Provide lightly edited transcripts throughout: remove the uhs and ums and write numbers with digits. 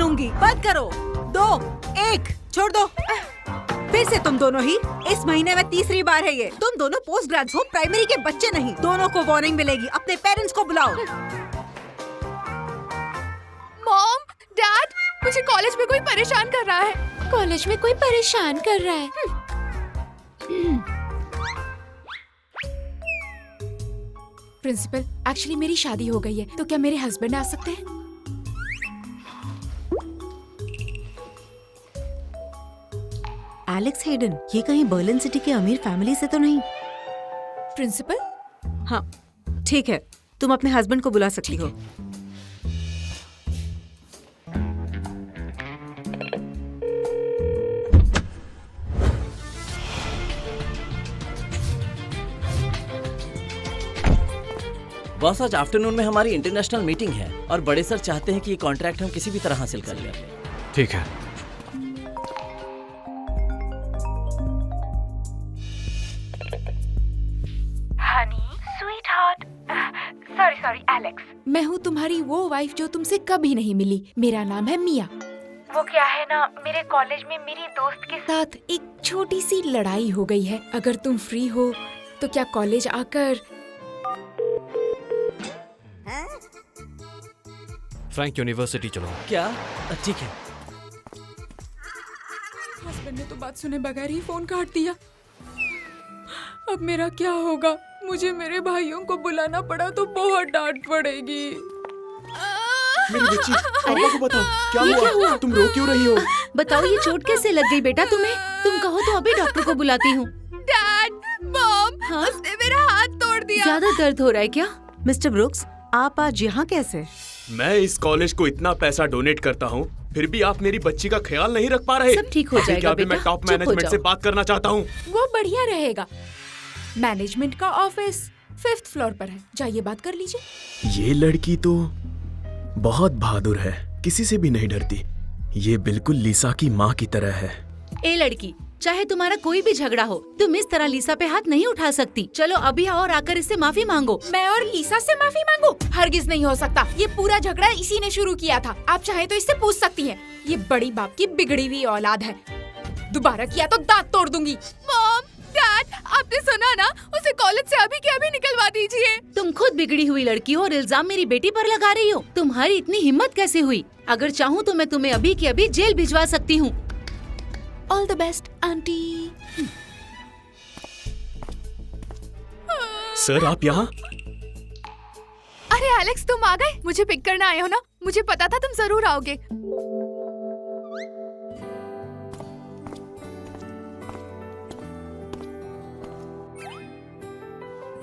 लूंगी। बंद करो। 2, 1, छोड़ दो। फिर से तुम दोनों ही। इस महीने में तीसरी बार है ये। तुम दोनों पोस्ट ग्रेजुएट हो, प्राइमरी के बच्चे नहीं। दोनों को वार्निंग मिलेगी। अपने पेरेंट्स को बुलाओ। मॉम, डैड, मुझे कॉलेज में कोई परेशान कर रहा है। कॉलेज में कोई परेशान कर रहा है। प्रिंसिपल, एक्चुअली मेरी शादी हो गई है, तो क्या मेरे हस्बैंड आ सकते हैं? एलेक्स हेडन, ये कहीं बर्लिन सिटी के अमीर फैमिली से तो नहीं? प्रिंसिपल? हाँ, ठीक है, तुम अपने हस्बैंड को बुला सकती हो। बॉस, आज आफ्टरनून में हमारी इंटरनेशनल मीटिंग है और बड़े सर चाहते हैं कि ये कॉन्ट्रैक्ट हम किसी भी तरह हासिल कर लें। ठीक है। Honey, sweetheart, sorry Alex. मैं हूँ तुम्हारी वो वाइफ जो तुमसे कभी नहीं मिली। मेरा नाम है मिया। वो क्या है ना, मेरे कॉलेज में मेरी दोस्त के साथ एक छोटी सी लड़ाई हो गई है। अगर तुम फ्री हो तो क्या कॉलेज आकर फ्रैंक यूनिवर्सिटी चलो। क्या? ठीक है। हस्बैंड ने तो बात सुने बगैर ही फोन काट दिया। अब मेरा क्या होगा? मुझे मेरे भाइयों को बुलाना पड़ा तो बहुत डांट पड़ेगी। मेरी बच्ची, पापा को बताओ क्या हुआ? तुम रो क्यों रही हो? बताओ ये चोट कैसे लग गई बेटा तुम्हें? तुम कहो तो अभी डॉक्टर को बुलाती हूँ। डैड, मॉम, हाँ? उसने मेरा हाथ तोड़ दिया। ज्यादा दर्द हो रहा है क्या? मिस्टर ब्रुक्स, आप आज यहाँ कैसे? मैं इस कॉलेज को इतना पैसा डोनेट करता हूँ, फिर भी आप मेरी बच्ची का ख्याल नहीं रख पा रहे। सब ठीक हो जाएगा अभी मैं बेटा, टॉप चुप हो मैनेजमेंट से जाओ। बात करना चाहता हूँ। वो बढ़िया रहेगा। मैनेजमेंट का ऑफिस 5th फ्लोर पर है, जाइए बात कर लीजिए। ये लड़की तो बहुत बहादुर है, किसी से भी नहीं डरती। ये बिल्कुल लीसा की माँ की तरह है। ए लड़की, चाहे तुम्हारा कोई भी झगड़ा हो, तुम इस तरह लीसा पे हाथ नहीं उठा सकती। चलो अभी आओ और आकर इससे माफी मांगो। मैं और लीसा से माफी मांगू? हरगिज नहीं हो सकता। ये पूरा झगड़ा इसी ने शुरू किया था। आप चाहे तो इससे पूछ सकती हैं। ये बड़ी बाप की बिगड़ी हुई औलाद है। दोबारा किया तो दांत तोड़ दूंगी। मॉम, डैड, आपने सुना ना? उसे कॉलेज से अभी के अभी निकलवा दीजिए। तुम खुद बिगड़ी हुई लड़की हो और इल्जाम मेरी बेटी पर लगा रही हो। तुम्हारी इतनी हिम्मत कैसे हुई? अगर चाहूँ तो मैं तुम्हें अभी के अभी जेल भिजवा सकती हूँ। All the best aunty. Sir, आप यहाँ? अरे एलेक्स, तुम आ गए? मुझे पिक करने आए हो ना? मुझे पता था तुम जरूर आओगे।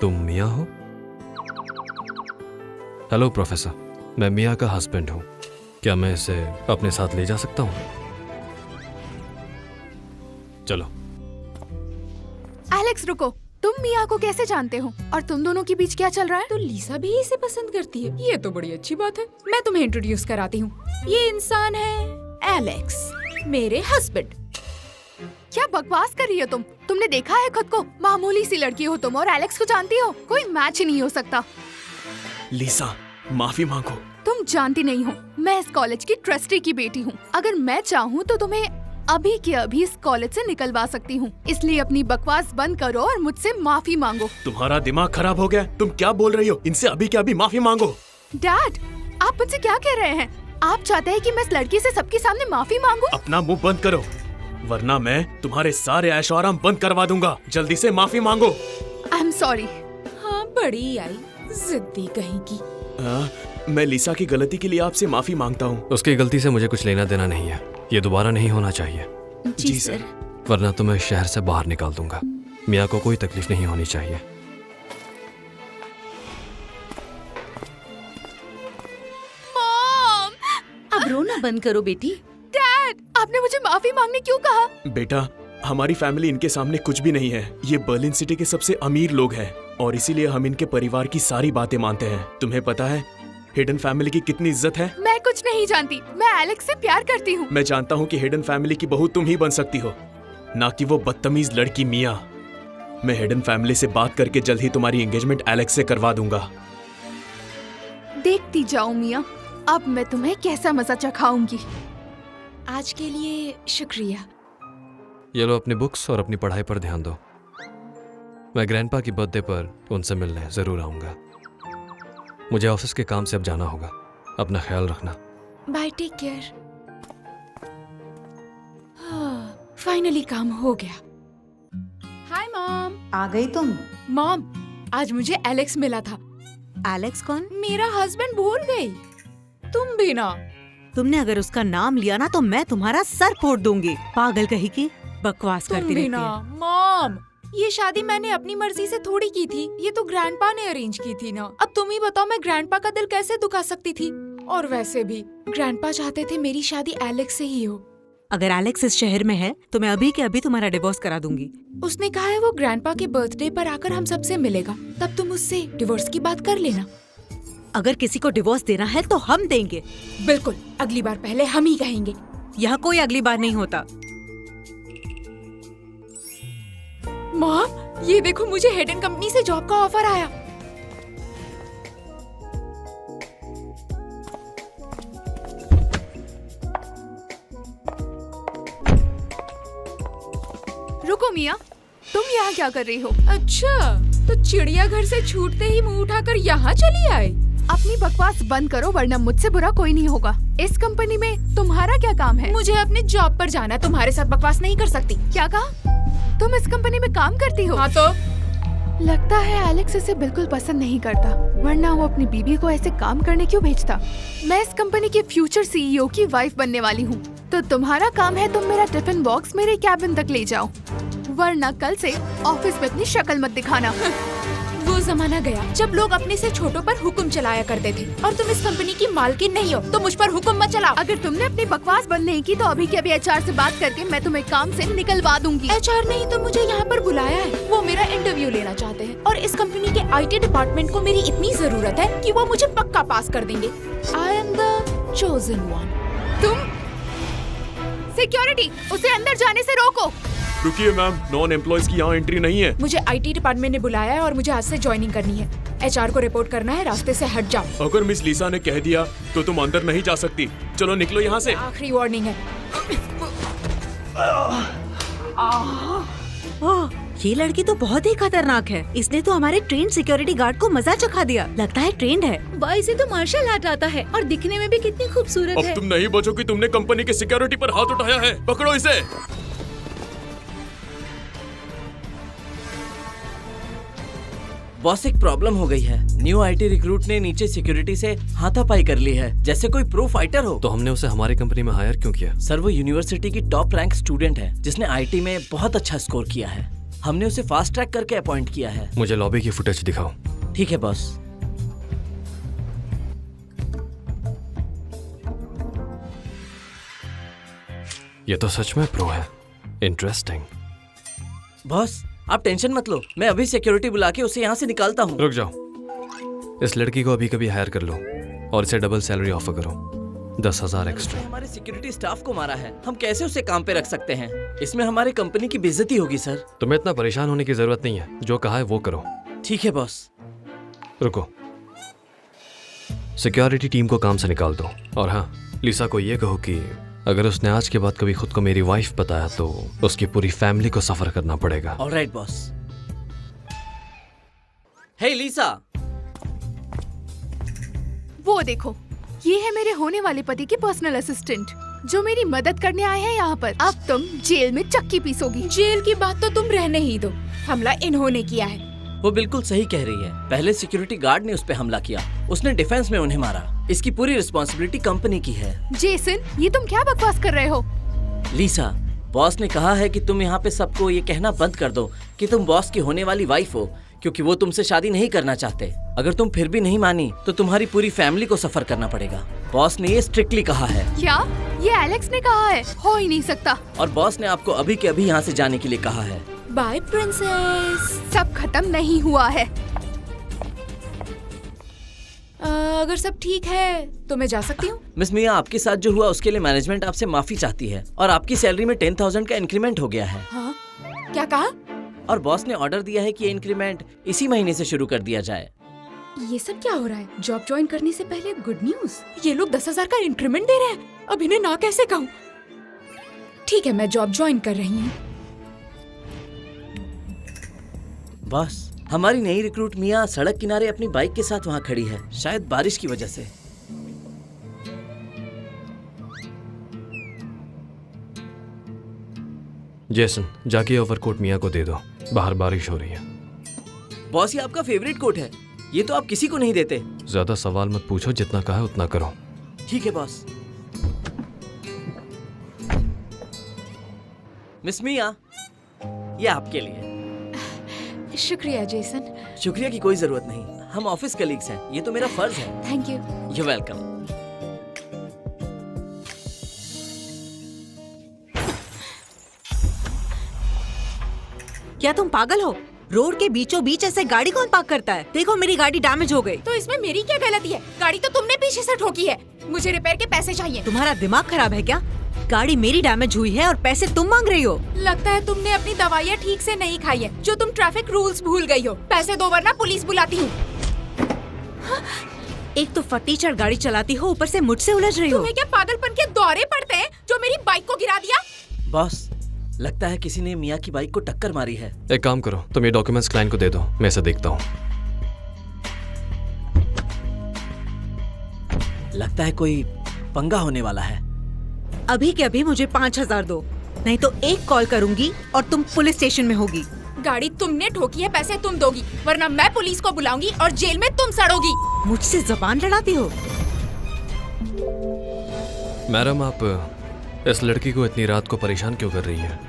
तुम मिया हो? हेलो प्रोफेसर, मैं मिया का हस्बैंड हूँ। क्या मैं इसे अपने साथ ले जा सकता हूँ? चलो। एलेक्स रुको, तुम मिया को कैसे जानते हो? और तुम दोनों के बीच क्या चल रहा है? तो लीसा भी इसे पसंद करती है। ये तो बड़ी अच्छी बात है। मैं तुम्हें इंट्रोड्यूस कराती हूँ। ये इंसान है एलेक्स, मेरे हस्बैंड। क्या बकवास कर रही हो तुम? तुमने देखा है खुद को? मामूली सी लड़की हो तुम और एलेक्स को जानती हो? कोई मैच ही नहीं हो सकता। लीसा, माफी मांगो। तुम जानती नहीं हो, मैं इस कॉलेज की ट्रस्टी की बेटी हूँ। अगर मैं चाहूँ तो तुम्हें अभी के अभी इस कॉलेज से निकलवा सकती हूँ। इसलिए अपनी बकवास बंद करो और मुझसे माफी मांगो। तुम्हारा दिमाग खराब हो गया? तुम क्या बोल रही हो? इनसे अभी के अभी माफी मांगो। डैड, आप मुझसे क्या कह रहे हैं? आप चाहते हैं कि मैं इस लड़की से सबके सामने माफी मांगू? अपना मुंह बंद करो, वरना मैं तुम्हारे सारे ऐशो आराम बंद करवा दूंगा। जल्दी से माफी मांगो। I am sorry. हाँ, बड़ी आई, जिद्दी कहीं की। मैं लीसा की गलती के लिए आपसे माफी मांगता हूँ। उसकी गलती से मुझे कुछ लेना देना नहीं है। ये दोबारा नहीं होना चाहिए। जी सर। वरना तो मैं शहर से बाहर निकाल दूंगा। मिया को कोई तकलीफ नहीं होनी चाहिए। मॉम! अब रोना बंद करो बेटी। डैड, आपने मुझे माफी मांगने क्यों कहा? बेटा, हमारी फैमिली इनके सामने कुछ भी नहीं है। ये बर्लिन सिटी के सबसे अमीर लोग हैं और इसीलिए हम इनके परिवार की सारी बातें मानते हैं। तुम्हें पता है हेडन फैमिली की कितनी इज्जत है? मैं कुछ नहीं जानती। मैं एलेक्स से प्यार करती हूँ। मैं जानता हूँ कि हेडन फैमिली की बहू तुम ही बन सकती हो, ना कि वो बदतमीज लड़की मिया। मैं हेडन फैमिली से बात करके जल्द ही तुम्हारी एंगेजमेंट एलेक्स से करवा दूंगा। देखती जाओ मिया, अब मैं तुम्हें कैसा मजा चखाऊंगी। आज के लिए शुक्रिया। ये लो अपनी बुक्स और अपनी पढ़ाई पर ध्यान दो। मैं ग्रैंडपा की बर्थडे पर उनसे मिलने जरूर आऊंगा। मुझे ऑफिस के काम से अब जाना होगा। अपना ख्याल रखना। Bye, take care. फाइनली काम हो गया। Hi mom. आ गई तुम? मॉम, आज मुझे एलेक्स मिला था। एलेक्स कौन? मेरा हस्बैंड भूल गई। तुम भी ना। तुमने अगर उसका नाम लिया ना तो मैं तुम्हारा सर फोड़ दूंगी। पागल कहीं की बकवास तुम करती भी रहती ना। है। मॉम, ये शादी मैंने अपनी मर्जी से थोड़ी की थी। ये तो ग्रैंडपा ने अरेंज की थी ना। अब तुम ही बताओ मैं ग्रैंडपा का दिल कैसे दुखा सकती थी। और वैसे भी ग्रैंडपा चाहते थे मेरी शादी एलेक्स से ही हो। अगर एलेक्स इस शहर में है तो मैं अभी के अभी तुम्हारा डिवोर्स करा दूंगी। उसने कहा है वो ग्रैंडपा के बर्थडे पर आकर हम सबसे मिलेगा। तब तुम उससे डिवोर्स की बात कर लेना। अगर किसी को डिवोर्स देना है तो हम देंगे। बिल्कुल, अगली बार पहले हम ही कहेंगे। यहाँ कोई अगली बार नहीं होता। मॉम, ये देखो मुझे हेडन कंपनी से जॉब का ऑफर आया। रुको मिया, तुम यहाँ क्या कर रही हो? अच्छा, तो चिड़ियाघर से छूटते ही मुंह उठाकर यहाँ चली आए। अपनी बकवास बंद करो वरना मुझसे बुरा कोई नहीं होगा। इस कंपनी में तुम्हारा क्या काम है? मुझे अपने जॉब पर जाना है, तुम्हारे साथ बकवास नहीं कर सकती। क्या कहा? तुम इस कंपनी में काम करती हो? हाँ तो? लगता है एलेक्स इसे बिल्कुल पसंद नहीं करता, वरना वो अपनी बीबी को ऐसे काम करने क्यों भेजता। मैं इस कंपनी के फ्यूचर सीईओ की वाइफ बनने वाली हूँ, तो तुम्हारा काम है तुम मेरा टिफिन बॉक्स मेरे कैबिन तक ले जाओ, वरना कल से ऑफिस में अपनी शक्ल मत दिखाना। वो जमाना गया जब लोग अपने से छोटों पर हुक्म चलाया करते थे, और तुम इस कंपनी की मालकिन नहीं हो तो मुझ पर हुक्म मत चलाओ। अगर तुमने अपनी बकवास बंद नहीं की तो अभी के अभी एचआर से बात करके मैं तुम्हें काम से निकलवा दूंगी। एचआर नहीं तो मुझे यहाँ पर बुलाया है, वो मेरा इंटरव्यू लेना चाहते हैं, और इस कंपनी के IT डिपार्टमेंट को मेरी इतनी जरूरत है कि वो मुझे पक्का पास कर देंगे। I am the chosen one. तुम सिक्योरिटी, उसे अंदर जाने से रोको। रुकिए मैम, नॉन एम्प्लॉयज की यहाँ एंट्री नहीं है। मुझे IT डिपार्टमेंट ने बुलाया है और मुझे आज से ज्वाइनिंग करनी है। HR को रिपोर्ट करना है, रास्ते से हट जाओ। अगर मिस लीसा ने कह दिया तो तुम अंदर नहीं जा सकती। चलो निकलो यहाँ से। आखिरी वार्निंग है। ओह, ये लड़की तो बहुत ही खतरनाक है। इसने तो हमारे ट्रेन सिक्योरिटी गार्ड को मजा चखा दिया। लगता है ट्रेंड है। वाई से तो मार्शल आर्ट आता है और दिखने में भी कितनी खूबसूरत अब है। तुम नहीं बचोगी, तुमने कंपनी के सिक्योरिटी पर हाथ उठाया है। पकड़ो इसे। बॉस, एक प्रॉब्लम हो गई है। न्यू IT रिक्रूट ने नीचे सिक्योरिटी से हाथापाई कर ली है, जैसे कोई प्रो फाइटर हो। तो हमने उसे हमारी कंपनी में हायर क्यों किया? सर, वो यूनिवर्सिटी की टॉप रैंक स्टूडेंट है जिसने IT में बहुत अच्छा स्कोर किया है। हमने उसे फास्ट ट्रैक करके अपॉइंट किया है। मुझे लॉबी की फुटेज दिखाओ। ठीक है बॉस। ये तो सच में प्रो है। इंटरेस्टिंग। बॉस, आप टेंशन मत लो, मैं अभी सिक्योरिटी बुला के उसे यहाँ से निकालता हूँ। रुक जाओ, इस लड़की को अभी कभी हायर कर लो और इसे डबल सैलरी ऑफर करो, 10,000 एक्स्ट्रा। हमारे सिक्योरिटी स्टाफ को मारा है, हम कैसे उसे काम पे रख सकते हैं? इसमें हमारी कंपनी की बेइज्जती होगी सर। तुम्हें इतना परेशान होने की जरूरत नहीं है, जो कहा है वो करो। ठीक है बॉस। रुको, सिक्योरिटी टीम को काम से निकाल दो, और हाँ, लिसा को ये कहो कि अगर उसने आज के बाद कभी खुद को मेरी वाइफ बताया तो उसकी पूरी फैमिली को सफर करना पड़ेगा। Alright boss. Hey Lisa. वो देखो, ये है मेरे होने वाले पति के पर्सनल असिस्टेंट जो मेरी मदद करने आए हैं यहाँ पर। अब तुम जेल में चक्की पीसोगी। जेल की बात तो तुम रहने ही दो, हमला इन्होंने किया है। वो बिल्कुल सही कह रही है। पहले सिक्योरिटी गार्ड ने उस पे हमला किया, उसने डिफेंस में उन्हें मारा। इसकी पूरी रिस्पॉन्सिबिलिटी कंपनी की है। जेसन, ये तुम क्या बकवास कर रहे हो? लिसा, बॉस ने कहा है कि तुम यहाँ पे सबको ये कहना बंद कर दो कि तुम बॉस की होने वाली वाइफ हो, क्योंकि वो तुमसे शादी नहीं करना चाहते। अगर तुम फिर भी नहीं मानी तो तुम्हारी पूरी फैमिली को सफर करना पड़ेगा। बॉस ने ये स्ट्रिक्टली कहा है। क्या? ये एलेक्स ने कहा है? हो ही नहीं सकता। और बॉस ने आपको अभी के अभी यहाँ से जाने के लिए कहा है। Bye princess. सब खत्म नहीं हुआ है। अगर सब ठीक है तो मैं जा सकती हूँ। मिस मिया, आपके साथ जो हुआ उसके लिए मैनेजमेंट आपसे माफी चाहती है, और आपकी सैलरी में 10,000 का इंक्रीमेंट हो गया है। हाँ? क्या कहा? और बॉस ने ऑर्डर दिया है कि ये इंक्रीमेंट इसी महीने से शुरू कर दिया जाए। ये सब क्या हो रहा है? जॉब ज्वाइन करने से पहले गुड न्यूज। ये लोग 10,000 का इंक्रीमेंट दे रहे हैं। अब इन्हें ना कैसे कहूँ? ठीक है, मैं जॉब ज्वाइन कर रही हूँ। बॉस, हमारी नई रिक्रूट मिया सड़क किनारे अपनी बाइक के साथ वहाँ खड़ी है, शायद बारिश की वजह से। जेसन, जाके ओवरकोट मिया को दे दो, बाहर बारिश हो रही है। बॉस, ये आपका फेवरेट कोट है, ये तो आप किसी को नहीं देते। ज्यादा सवाल मत पूछो, जितना कहा है उतना करो। ठीक है बॉस। मिस मिया, ये आपके लिए। शुक्रिया जेसन। शुक्रिया की कोई जरूरत नहीं, हम ऑफिस कलीग्स हैं, ये तो मेरा फर्ज है। Thank you. You welcome. क्या तुम पागल हो? रोड के बीचों बीच ऐसे गाड़ी कौन पार्क करता है? देखो मेरी गाड़ी डैमेज हो गई। तो इसमें मेरी क्या गलती है? गाड़ी तो तुमने पीछे से ठोकी है। मुझे रिपेयर के पैसे चाहिए। तुम्हारा दिमाग खराब है क्या? गाड़ी मेरी डैमेज हुई है और पैसे तुम मांग रही हो। लगता है तुमने अपनी दवाइयाँ ठीक से नहीं खाई है, जो तुम ट्रैफिक रूल्स भूल गई हो। पैसे दो वरना पुलिस बुलाती हूँ। एक तो फटीचर गाड़ी चलाती हो, ऊपर से मुझसे उलझ रही हो। तुम्हें क्या पागलपन के दौरे पड़ते हैं जो मेरी बाइक को गिरा दिया? बॉस, लगता है किसी ने मिया की बाइक को टक्कर मारी है। एक काम करो, तुम ये डॉक्यूमेंट्स क्लाइंट को दे दो, मैं इसे देखता हूँ। लगता है कोई पंगा होने वाला है। अभी के अभी मुझे 5,000 दो, नहीं तो एक कॉल करूंगी और तुम पुलिस स्टेशन में होगी। गाड़ी तुमने ठोकी है, पैसे तुम दोगी, वरना मैं पुलिस को बुलाऊंगी और जेल में तुम सड़ोगी। मुझसे जबान लड़ाती हो? मैडम, आप इस लड़की को इतनी रात को परेशान क्यों कर रही है?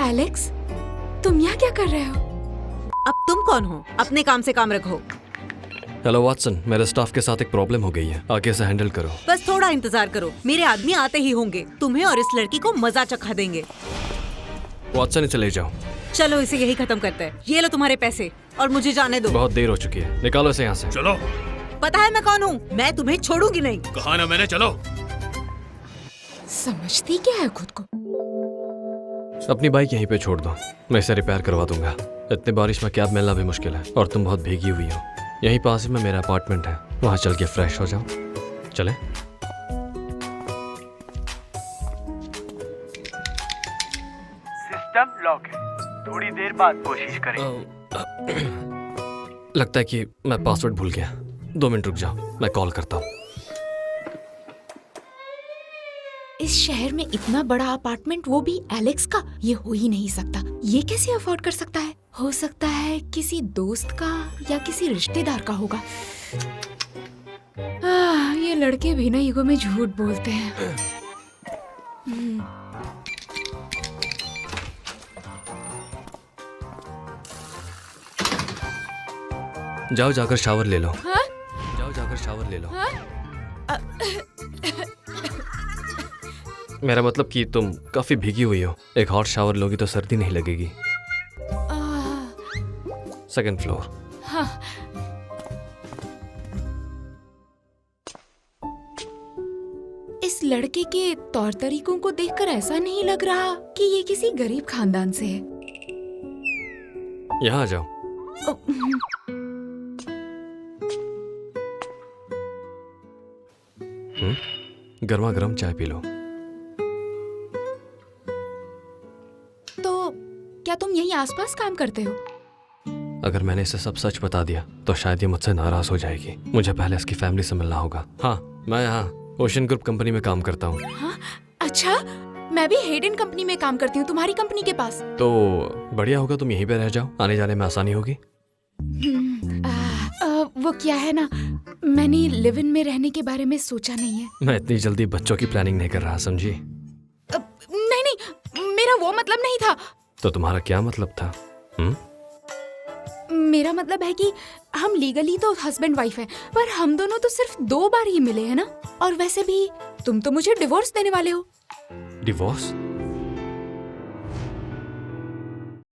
एलेक्स, तुम यहाँ क्या कर रहे हो? अब तुम कौन हो? अपने काम से काम रखो। हेलो वाटसन, मेरे स्टाफ के साथ एक प्रॉब्लम हो गई है, आगे से हैंडल करो। बस थोड़ा इंतजार करो, मेरे आदमी आते ही होंगे। तुम्हें और इस लड़की को मजा चखा देंगे। वाटसन, इसे ले जाओ। चलो इसे यही खत्म करते हैं। ये लो तुम्हारे पैसे और मुझे जाने दो। बहुत देर हो चुकी है, निकालो इसे यहाँ से। चलो। पता है मैं कौन हूँ? मैं तुम्हें छोड़ूंगी नहीं। कहा ना मैंने, चलो। समझती क्या है खुद को? अपनी बाइक यहीं पे छोड़ दो, मैं इसे रिपेयर करवा दूंगा। इतनी बारिश में कैब मिलना भी मुश्किल है और तुम बहुत भीगी हुई हो। यहीं पास में मेरा अपार्टमेंट है, वहां चल के फ्रेश हो जाओ। चले? सिस्टम लॉक है, थोड़ी देर बाद कोशिश करें। लगता है कि मैं पासवर्ड भूल गया। 2 मिनट रुक जाओ, मैं कॉल करता हूँ। इस शहर में इतना बड़ा अपार्टमेंट, वो भी एलेक्स का, ये हो ही नहीं सकता। ये कैसे अफोर्ड कर सकता है? हो सकता है किसी दोस्त का या किसी रिश्तेदार का होगा। ये लड़के भी ना ईगो में झूठ बोलते हैं। जाओ जाकर शावर ले लो। हाँ? जाओ जाकर शावर ले लो। हाँ? मेरा मतलब कि तुम काफी भीगी हुई हो, एक हॉट शावर लोगी तो सर्दी नहीं लगेगी। 2nd floor. हाँ। इस लड़के के तौर तरीकों को देखकर ऐसा नहीं लग रहा कि ये किसी गरीब खानदान से है। यहाँ आ जाओ। गर्मा गर्म चाय पी लो। तो क्या तुम यहीं आसपास काम करते हो? अगर मैंने इसे सब सच बता दिया तो शायद ये मुझसे नाराज हो जाएगी। मुझे पहले इसकी फैमिली से मिलना होगा। हाँ, मैं यहाँ ओशन ग्रुप कंपनी में काम करता हूँ। हाँ? अच्छा, मैं भी हेडन कंपनी में काम करती हूँ, तुम्हारी कंपनी के पास। तो बढ़िया होगा तुम यहीं पे रह जाओ, आने जाने में आसानी होगी। वो क्या है ना, मैंने लिव इन में रहने के बारे में सोचा नहीं है। मैं इतनी जल्दी बच्चों की प्लानिंग नहीं कर रहा, समझी? नहीं नहीं, मेरा वो मतलब नहीं था। तो तुम्हारा क्या मतलब था? मेरा मतलब है कि हम लीगली तो हस्बैंड वाइफ हैं, पर हम दोनों तो सिर्फ 2 बार ही मिले हैं ना। और वैसे भी तुम तो मुझे डिवोर्स देने वाले हो। डिवोर्स?